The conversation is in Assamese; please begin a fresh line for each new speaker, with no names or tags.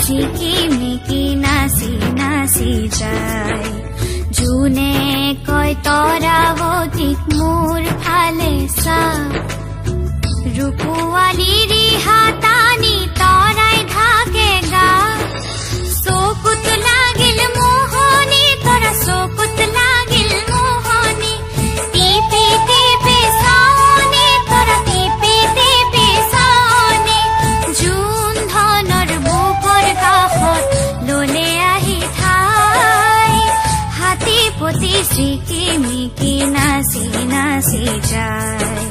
ছিকিমিকি নাচি নাচি যায় জোনে কয় তৰাৱতীক মোৰ ফালে চা ৰূপৱালী ৰিহা টানি তৰাই ঢাকে গা চকুত লাগিল মোহনী তৰা চকুত লাগিল মোহনী টিপি টিপি চাওনি তৰা টিপি টিপি চাওনি জোন ধনৰ বুকৰ কাষত ললে আহি ঠাই হাতী পতি ছিকিমিকি নাচি নাচি যায়